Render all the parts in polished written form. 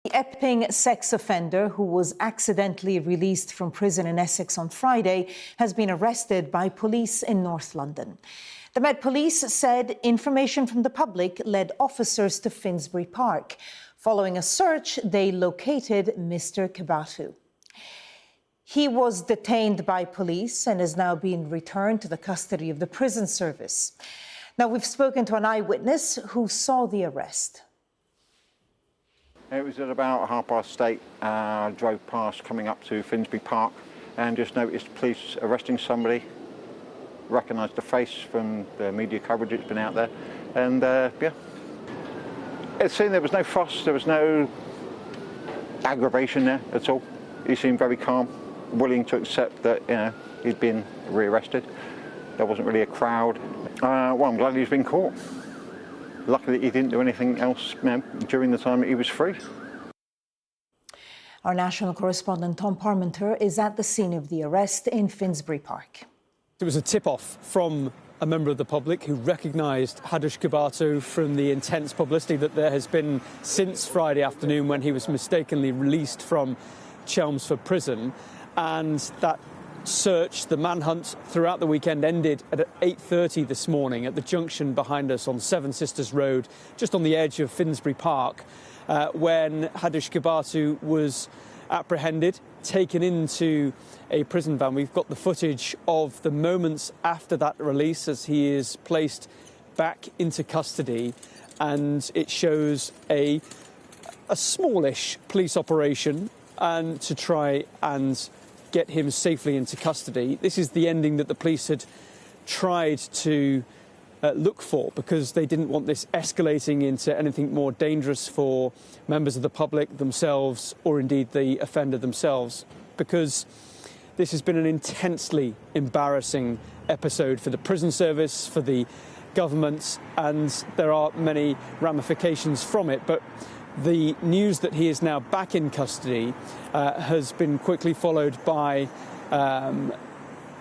The Epping sex offender, who was accidentally released from prison in Essex on Friday, has been arrested by police in North London. The Met Police said information from the public led officers to Finsbury Park. Following a search, they located Mr. Kebatu. He was detained by police and is now being returned to the custody of the prison service. Now, we've spoken to an eyewitness who saw the arrest. It was at about 8:30. I drove past coming up to Finsbury Park and just noticed police arresting somebody. Recognised the face from the media coverage that's been out there. And yeah, it seemed there was no fuss, there was no aggravation there at all. He seemed very calm, willing to accept that, he'd been rearrested. There wasn't really a crowd. Well, I'm glad he's been caught. Luckily, he didn't do anything else during the time that he was free. Our national correspondent Tom Parmenter is at the scene of the arrest in Finsbury Park. It was a tip-off from a member of the public who recognised Hadush Kebatu from the intense publicity that there has been since Friday afternoon when he was mistakenly released from Chelmsford prison. And that search, the manhunt throughout the weekend, ended at 8:30 this morning at the junction behind us on Seven Sisters Road, just on the edge of Finsbury Park, when Hadush Kebatu was apprehended, taken into a prison van. We've got the footage of the moments after that release as he is placed back into custody, and it shows a smallish police operation and to try and get him safely into custody. This is the ending that the police had tried to look for, because they didn't want this escalating into anything more dangerous for members of the public themselves, or indeed the offender themselves, because this has been an intensely embarrassing episode for the prison service, for the government, and there are many ramifications from it. But the news that he is now back in custody has been quickly followed by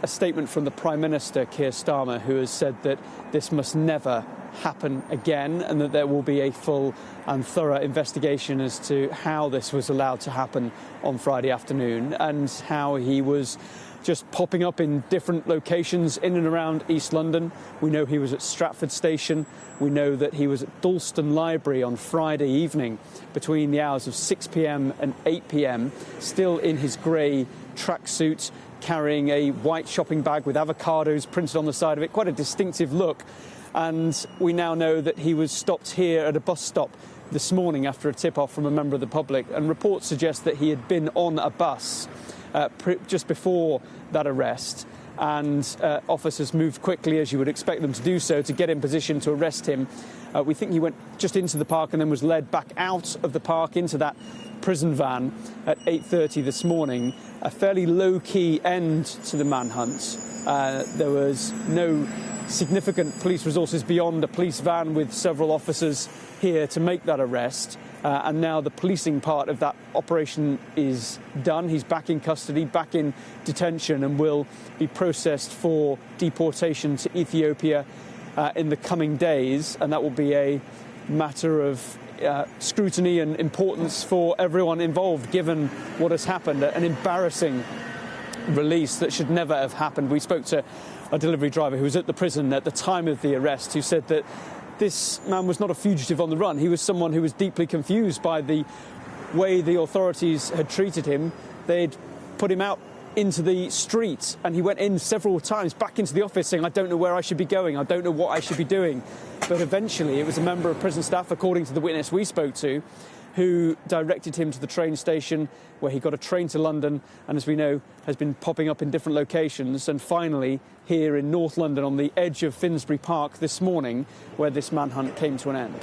a statement from the Prime Minister, Keir Starmer, who has said that this must never happen again and that there will be a full and thorough investigation as to how this was allowed to happen on Friday afternoon and how he was just popping up in different locations in and around East London. We know he was at Stratford Station. We know that he was at Dalston Library on Friday evening between the hours of 6 p.m. and 8 p.m, still in his grey tracksuit, carrying a white shopping bag with avocados printed on the side of it. Quite a distinctive look. And we now know that he was stopped here at a bus stop this morning after a tip-off from a member of the public. And reports suggest that he had been on a bus just before that arrest, and officers moved quickly, as you would expect them to do so, to get in position to arrest him. We think he went just into the park and then was led back out of the park into that prison van at 8:30 this morning. A fairly low-key end to the manhunt. There was no significant police resources beyond a police van with several officers here to make that arrest. And now the policing part of that operation is done. He's back in custody, back in detention, and will be processed for deportation to Ethiopia in the coming days. And that will be a matter of scrutiny and importance for everyone involved, given what has happened. An embarrassing release that should never have happened. We spoke to a delivery driver who was at the prison at the time of the arrest, who said that this man was not a fugitive on the run. He was someone who was deeply confused by the way the authorities had treated him. They'd put him out into the street, and he went in several times back into the office saying, I don't know where I should be going, I don't know what I should be doing. But eventually it was a member of prison staff, according to the witness we spoke to, who directed him to the train station, where he got a train to London, and as we know, has been popping up in different locations, and finally here in North London on the edge of Finsbury Park this morning, where this manhunt came to an end.